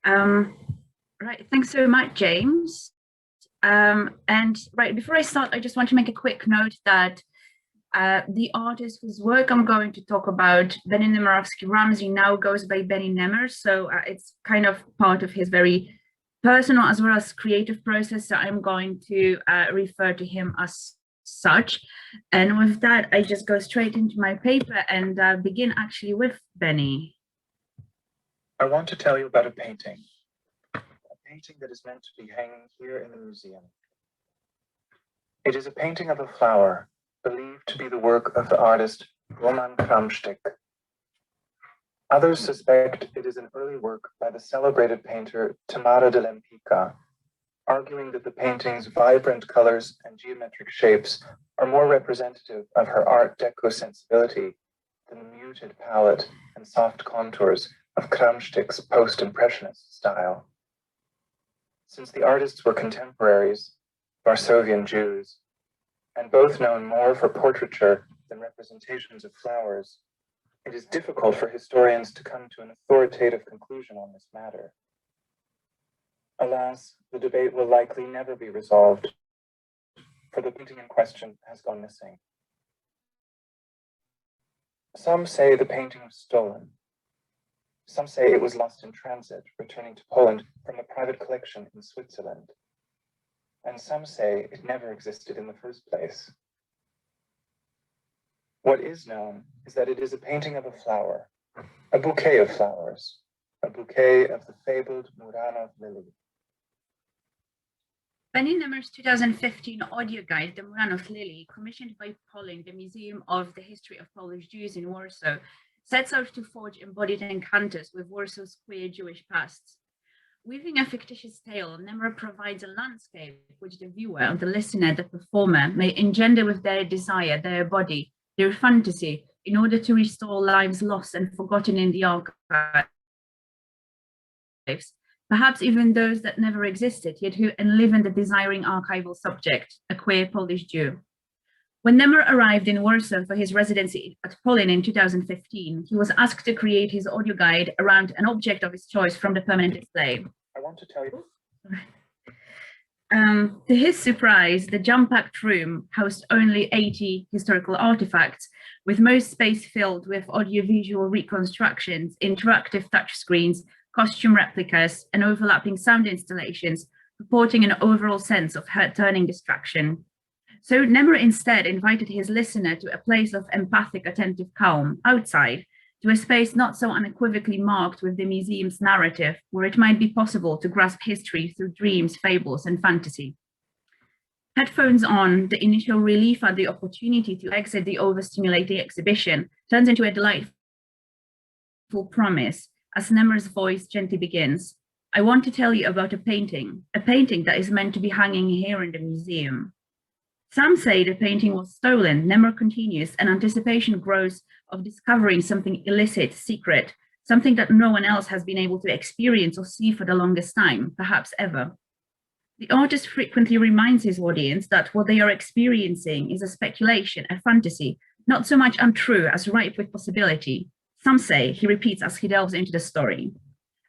Um, right, thanks so much, James. And right, before I start, I just want to make a quick note that the artist whose work I'm going to talk about, Benny Nemerofsky Ramsay, now goes by Benny Nemer, so it's kind of part of his very personal as well as creative process, so I'm going to refer to him as such. And with that, I just go straight into my paper and begin actually with Benny. I want to tell you about a painting that is meant to be hanging here in the museum. It is a painting of a flower, believed to be the work of the artist Roman Kramstik. Others suspect it is an early work by the celebrated painter Tamara de Lempicka, arguing that the painting's vibrant colors and geometric shapes are more representative of her Art Deco sensibility than the muted palette and soft contours of Kramstik's post-impressionist style. Since the artists were contemporaries, Varsovian Jews, and both known more for portraiture than representations of flowers, it is difficult for historians to come to an authoritative conclusion on this matter. Alas, the debate will likely never be resolved, for the painting in question has gone missing. Some say the painting was stolen. Some say it was lost in transit, returning to Poland from a private collection in Switzerland. And some say it never existed in the first place. What is known is that it is a painting of a flower, a bouquet of flowers, a bouquet of the fabled Muranów Lily. Benny Nemer's 2015 audio guide, The Muranów Lily, commissioned by POLIN, the Museum of the History of Polish Jews in Warsaw, sets out to forge embodied encounters with Warsaw's queer Jewish past. Weaving a fictitious tale, Nemer provides a landscape which the viewer, the listener, the performer may engender with their desire, their body, their fantasy, in order to restore lives lost and forgotten in the archives, perhaps even those that never existed, yet who enliven the desiring archival subject, a queer Polish Jew. When Nemer arrived in Warsaw for his residency at POLIN in 2015, he was asked to create his audio guide around an object of his choice from the permanent display. I want to tell you. To his surprise, the jam-packed room housed only 80 historical artifacts, with most space filled with audiovisual reconstructions, interactive touchscreens, costume replicas, and overlapping sound installations, purporting an overall sense of head-turning distraction. So Nemer instead invited his listener to a place of empathic, attentive calm, outside, to a space not so unequivocally marked with the museum's narrative, where it might be possible to grasp history through dreams, fables, and fantasy. Headphones on, the initial relief at the opportunity to exit the overstimulating exhibition turns into a delightful promise, as Nemer's voice gently begins. I want to tell you about a painting that is meant to be hanging here in the museum. Some say the painting was stolen. Nemer continues, and anticipation grows of discovering something illicit, secret, something that no one else has been able to experience or see for the longest time, perhaps ever. The artist frequently reminds his audience that what they are experiencing is a speculation, a fantasy, not so much untrue as ripe with possibility. Some say, he repeats as he delves into the story.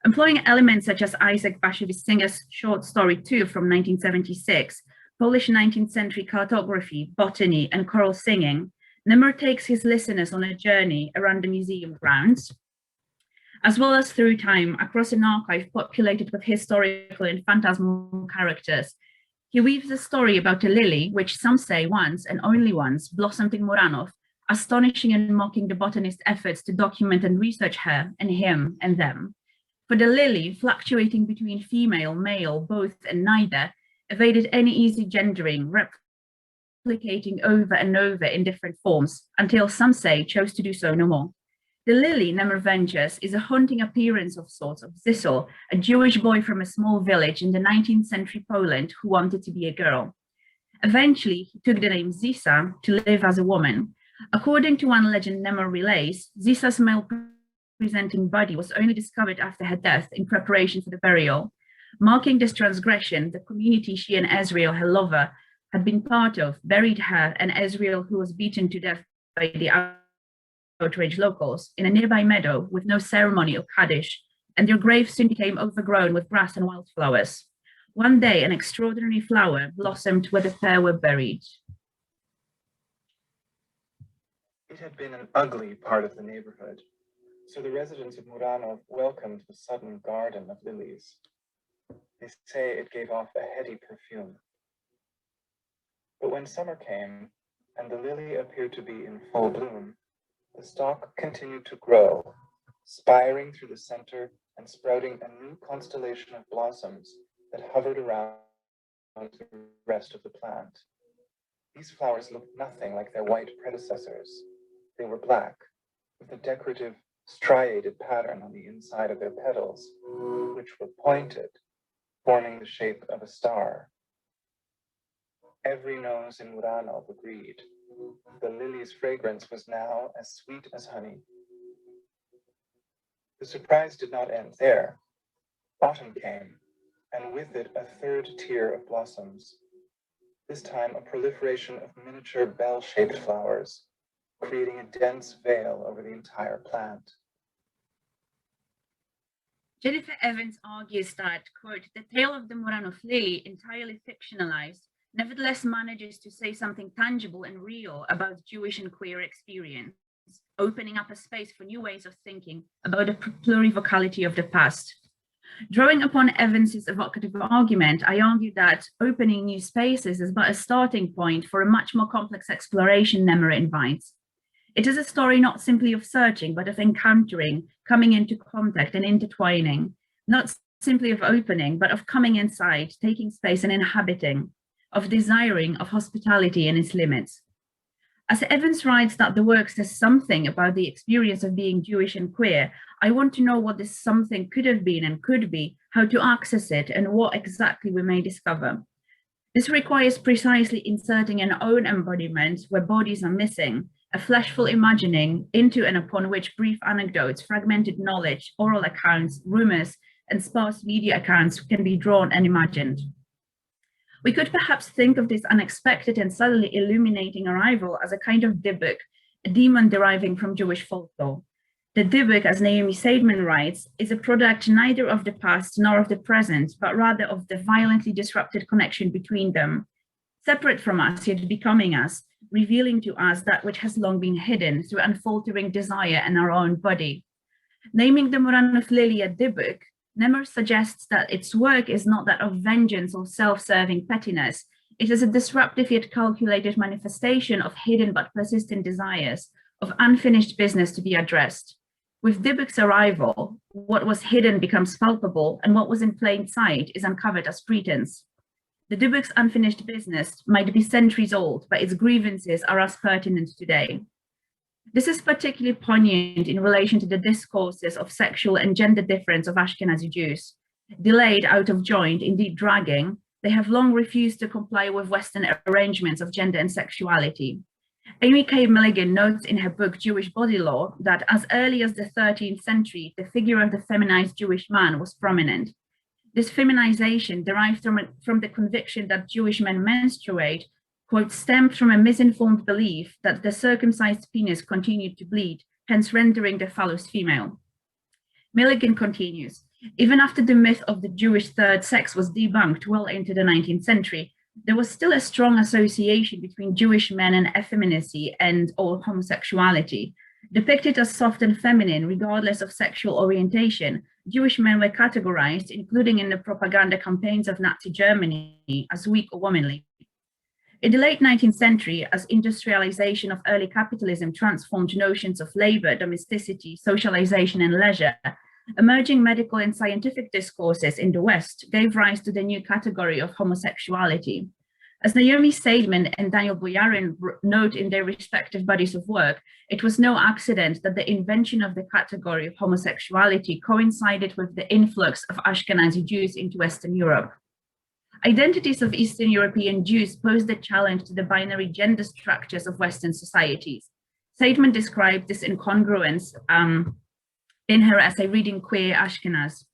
Employing elements such as Isaac Bashevitz Singer's short story 2 from 1976, Polish 19th century cartography, botany, and choral singing, Nemer takes his listeners on a journey around the museum grounds, as well as through time across an archive populated with historical and phantasmal characters. He weaves a story about a lily, which some say once, and only once, blossomed in Muranów, astonishing and mocking the botanist's efforts to document and research her and him and them. For the lily, fluctuating between female, male, both, and neither, evaded any easy gendering, replicating over and over in different forms, until some say chose to do so no more. The lily, Nemer ventures, is a haunting appearance of sorts of Zissel, a Jewish boy from a small village in the 19th century Poland who wanted to be a girl. Eventually, he took the name Zisa to live as a woman. According to one legend Nemer relays, Zisa's male-presenting body was only discovered after her death in preparation for the burial. Marking this transgression, the community she and Ezreal, her lover, had been part of, buried her and Ezreal, who was beaten to death by the outraged locals, in a nearby meadow with no ceremony or Kaddish, and their graves soon became overgrown with grass and wildflowers. One day, an extraordinary flower blossomed where the pair were buried. It had been an ugly part of the neighborhood, so the residents of Muranów welcomed the sudden garden of lilies. They say it gave off a heady perfume. But when summer came and the lily appeared to be in full bloom, the stalk continued to grow, spiring through the center and sprouting a new constellation of blossoms that hovered around the rest of the plant. These flowers looked nothing like their white predecessors. They were black, with a decorative striated pattern on the inside of their petals, which were pointed, forming the shape of a star. Every nose in Muranów agreed. The lily's fragrance was now as sweet as honey. The surprise did not end there. Autumn came, and with it a third tier of blossoms. This time a proliferation of miniature bell-shaped flowers, creating a dense veil over the entire plant. Jennifer Evans argues that, quote, the tale of the Muranów Lily, entirely fictionalized, nevertheless manages to say something tangible and real about Jewish and queer experience, opening up a space for new ways of thinking about the plurivocality of the past. Drawing upon Evans's evocative argument, I argue that opening new spaces is but a starting point for a much more complex exploration Nemera invites. It is a story not simply of searching, but of encountering, coming into contact and intertwining, not simply of opening, but of coming inside, taking space and inhabiting, of desiring, of hospitality and its limits. As Evans writes that the work says something about the experience of being Jewish and queer, I want to know what this something could have been and could be, how to access it, and what exactly we may discover. This requires precisely inserting an own embodiment where bodies are missing, a fleshful imagining into and upon which brief anecdotes, fragmented knowledge, oral accounts, rumors, and sparse media accounts can be drawn and imagined. We could perhaps think of this unexpected and subtly illuminating arrival as a kind of dybbuk, a demon deriving from Jewish folklore. The dybbuk, as Naomi Seidman writes, is a product neither of the past nor of the present, but rather of the violently disrupted connection between them. Separate from us, yet becoming us, revealing to us that which has long been hidden through unfaltering desire in our own body. Naming the Muranów Lily a dybbuk, Nemer suggests that its work is not that of vengeance or self-serving pettiness. It is a disruptive yet calculated manifestation of hidden but persistent desires, of unfinished business to be addressed. With dybbuk's arrival, what was hidden becomes palpable, and what was in plain sight is uncovered as pretense. The dybbuk's unfinished business might be centuries old, but its grievances are as pertinent today. This is particularly poignant in relation to the discourses of sexual and gender difference of Ashkenazi Jews. Delayed, out of joint, indeed dragging, they have long refused to comply with Western arrangements of gender and sexuality. Amy K. Milligan notes in her book Jewish Body Law that as early as the 13th century, the figure of the feminized Jewish man was prominent. This feminization derived from the conviction that Jewish men menstruate, quote, stemmed from a misinformed belief that the circumcised penis continued to bleed, hence rendering the phallus female. Milligan continues, even after the myth of the Jewish third sex was debunked well into the 19th century, there was still a strong association between Jewish men and effeminacy and or homosexuality. Depicted as soft and feminine, regardless of sexual orientation, Jewish men were categorized, including in the propaganda campaigns of Nazi Germany, as weak or womanly. In the late 19th century, as industrialization of early capitalism transformed notions of labor, domesticity, socialization, and leisure, emerging medical and scientific discourses in the West gave rise to the new category of homosexuality. As Naomi Seidman and Daniel Boyarin note in their respective bodies of work, it was no accident that the invention of the category of homosexuality coincided with the influx of Ashkenazi Jews into Western Europe. Identities of Eastern European Jews posed a challenge to the binary gender structures of Western societies. Seidman described this incongruence in her essay, Reading Queer Ashkenaz.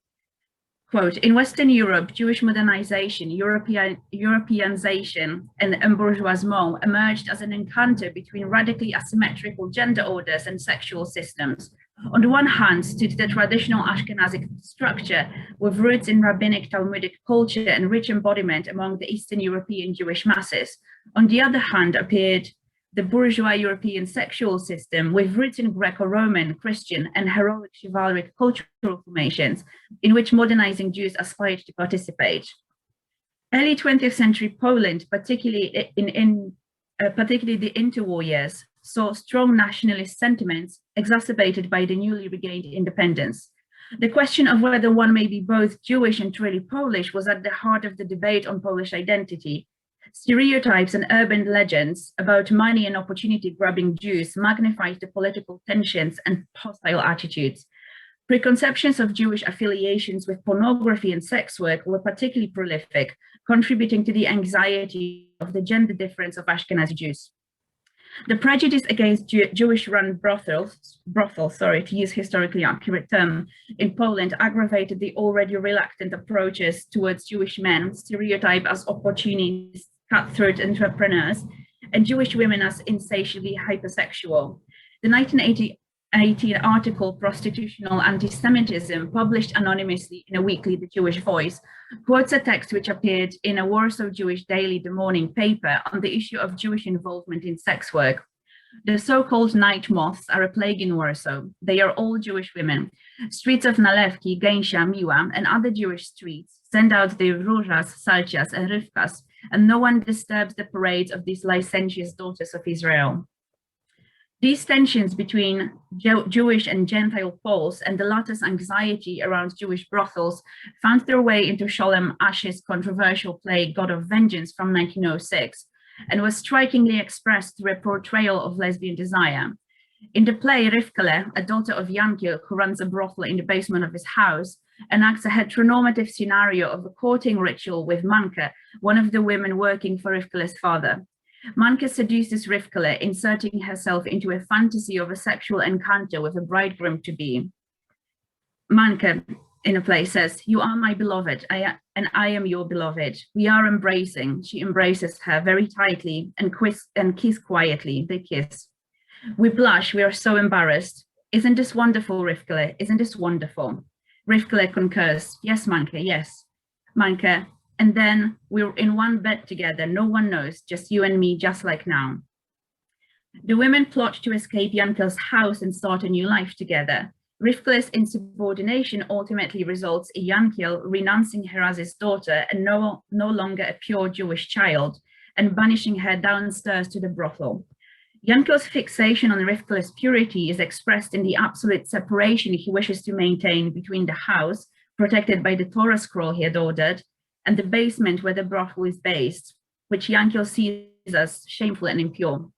Quote, in Western Europe, Jewish modernization, Europeanization, and embourgeoisement emerged as an encounter between radically asymmetrical gender orders and sexual systems, On the one hand stood the traditional Ashkenazic structure with roots in rabbinic Talmudic culture and rich embodiment among the Eastern European Jewish masses. On the other hand appeared the bourgeois European sexual system with roots in Greco-Roman, Christian, and heroic chivalric cultural formations in which modernizing Jews aspired to participate. Early 20th century Poland, particularly the interwar years, saw strong nationalist sentiments exacerbated by the newly regained independence. The question of whether one may be both Jewish and truly Polish was at the heart of the debate on Polish identity. Stereotypes and urban legends about money and opportunity-grabbing Jews magnified the political tensions and hostile attitudes. Preconceptions of Jewish affiliations with pornography and sex work were particularly prolific, contributing to the anxiety of the gender difference of Ashkenazi Jews. The prejudice against Jewish-run brothels, to use historically accurate term, in Poland aggravated the already reluctant approaches towards Jewish men, stereotyped as opportunists, cutthroat entrepreneurs, and Jewish women as insatiably hypersexual. The 1918 article, Prostitutional Anti-Semitism, published anonymously in a weekly, The Jewish Voice, quotes a text which appeared in a Warsaw Jewish daily, The Morning paper, on the issue of Jewish involvement in sex work. The so-called night moths are a plague in Warsaw. They are all Jewish women. Streets of Nalewki, Gęsia, Miła, and other Jewish streets send out their Różas, Salcias, and Rywkas, and no one disturbs the parades of these licentious daughters of Israel. These tensions between Jewish and Gentile Poles and the latter's anxiety around Jewish brothels found their way into Sholem Asch's controversial play God of Vengeance from 1906, and was strikingly expressed through a portrayal of lesbian desire. In the play, Rivkele, a daughter of Yankiel who runs a brothel in the basement of his house, enacts a heteronormative scenario of a courting ritual with Manke, one of the women working for Rivkele's father. Manke seduces Rivkele, inserting herself into a fantasy of a sexual encounter with a bridegroom-to-be. Manke, in a play, says, "You are my beloved, and I am your beloved. We are embracing." She embraces her very tightly and kiss quietly. They kiss. We blush, we are so embarrassed. "Isn't this wonderful, Rivkele? Isn't this wonderful?" Rivkele concurs, "Yes, Manke, yes." Manke, "And then we're in one bed together, no one knows, just you and me, just like now." The women plot to escape Yankel's house and start a new life together. Rivkele's insubordination ultimately results in Yankel renouncing her as his daughter and no longer a pure Jewish child, and banishing her downstairs to the brothel. Yankel's fixation on Rivkele's purity is expressed in the absolute separation he wishes to maintain between the house, protected by the Torah scroll he had ordered, and the basement where the brothel is based, which Yankel sees as shameful and impure.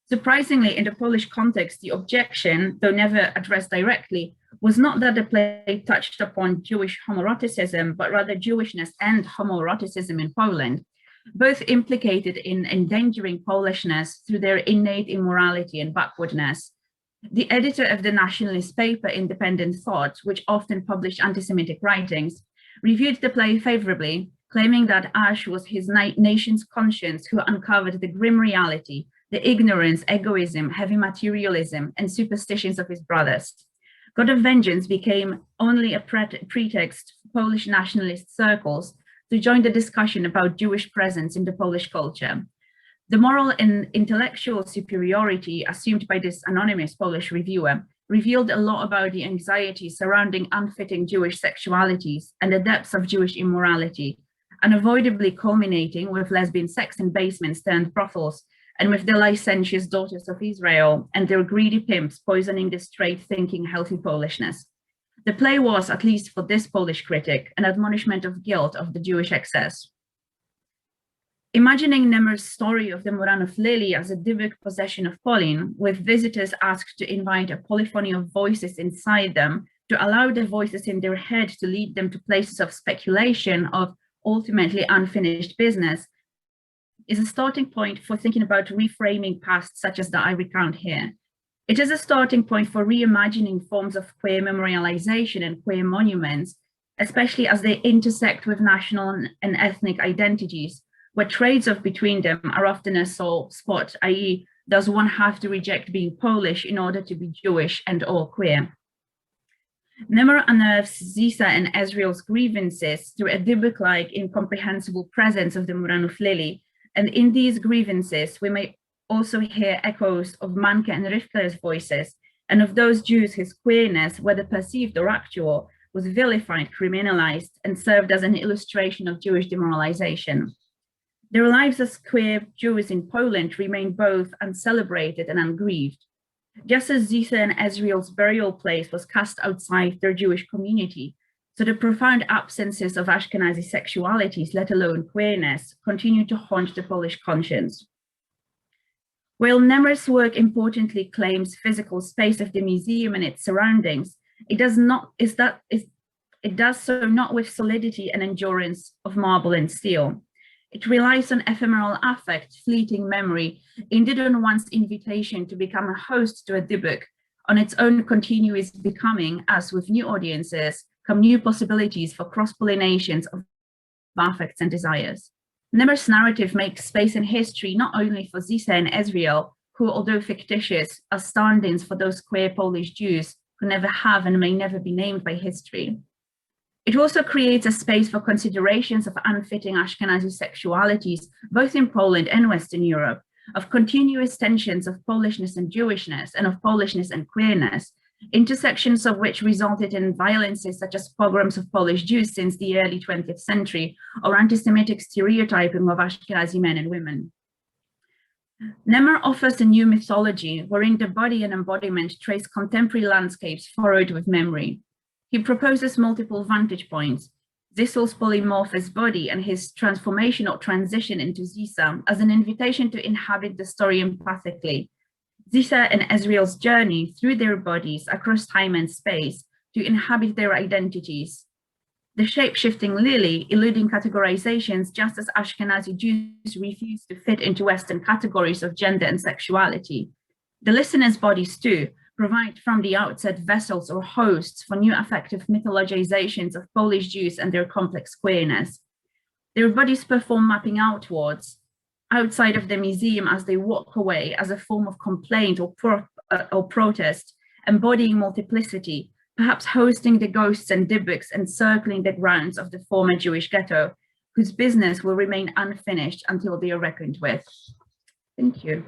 Surprisingly, in the Polish context, the objection, though never addressed directly, was not that the play touched upon Jewish homoeroticism, but rather Jewishness and homoeroticism in Poland, both implicated in endangering Polishness through their innate immorality and backwardness. The editor of the nationalist paper Independent Thought, which often published anti-Semitic writings, reviewed the play favorably, claiming that Asch was his nation's conscience who uncovered the grim reality, the ignorance, egoism, heavy materialism, and superstitions of his brothers. God of Vengeance became only a pretext for Polish nationalist circles to join the discussion about Jewish presence in the Polish culture. The moral and intellectual superiority assumed by this anonymous Polish reviewer revealed a lot about the anxiety surrounding unfitting Jewish sexualities and the depths of Jewish immorality, unavoidably culminating with lesbian sex in basements turned brothels, and with the licentious daughters of Israel and their greedy pimps poisoning the straight-thinking, healthy Polishness. The play was, at least for this Polish critic, an admonishment of guilt of the Jewish excess. Imagining Nemer's story of the Muranów Lily as a divine possession of POLIN, with visitors asked to invite a polyphony of voices inside them, to allow the voices in their head to lead them to places of speculation, of ultimately unfinished business, is a starting point for thinking about reframing past such as that I recount here. It is a starting point for reimagining forms of queer memorialization and queer monuments, especially as they intersect with national and ethnic identities, where trades-off between them are often a sole spot, i.e. Does one have to reject being Polish in order to be Jewish and or queer? Nemer unearths Zisa and Ezreal's grievances through a Dybbuk-like incomprehensible presence of the Muranów Lily, and in these grievances we may also hear echoes of Manke and Rivka's voices, and of those Jews whose queerness, whether perceived or actual, was vilified, criminalized, and served as an illustration of Jewish demoralization. Their lives as queer Jews in Poland remain both uncelebrated and ungrieved. Just as Zisa and Ezreal's burial place was cast outside their Jewish community, so the profound absences of Ashkenazi sexualities, let alone queerness, continue to haunt the Polish conscience. While Nemer's work importantly claims physical space of the museum and its surroundings, it does so not with solidity and endurance of marble and steel. It relies on ephemeral affect, fleeting memory, indeed on one's invitation to become a host to a Dybbuk, on its own continuous becoming, as with new audiences, come new possibilities for cross-pollinations of affects and desires. Nemer's narrative makes space in history not only for Zisa and Ezreal, who, although fictitious, are stand-ins for those queer Polish Jews who never have and may never be named by history. It also creates a space for considerations of unfitting Ashkenazi sexualities, both in Poland and Western Europe, of continuous tensions of Polishness and Jewishness, and of Polishness and queerness, intersections of which resulted in violences such as pogroms of Polish Jews since the early 20th century, or anti-Semitic stereotyping of Ashkenazi men and women. Nemer offers a new mythology wherein the body and embodiment trace contemporary landscapes furrowed with memory. He proposes multiple vantage points: Zisel's polymorphous body and his transformation or transition into Zisa as an invitation to inhabit the story empathically, Zisa and Ezreal's journey through their bodies across time and space to inhabit their identities, the shape-shifting Lily eluding categorizations just as Ashkenazi Jews refuse to fit into Western categories of gender and sexuality. The listeners' bodies too provide from the outset vessels or hosts for new affective mythologizations of Polish Jews and their complex queerness. Their bodies perform mapping outwards, outside of the museum as they walk away as a form of complaint or protest, embodying multiplicity, perhaps hosting the ghosts and Dybbuks encircling the grounds of the former Jewish ghetto, whose business will remain unfinished until they are reckoned with. Thank you.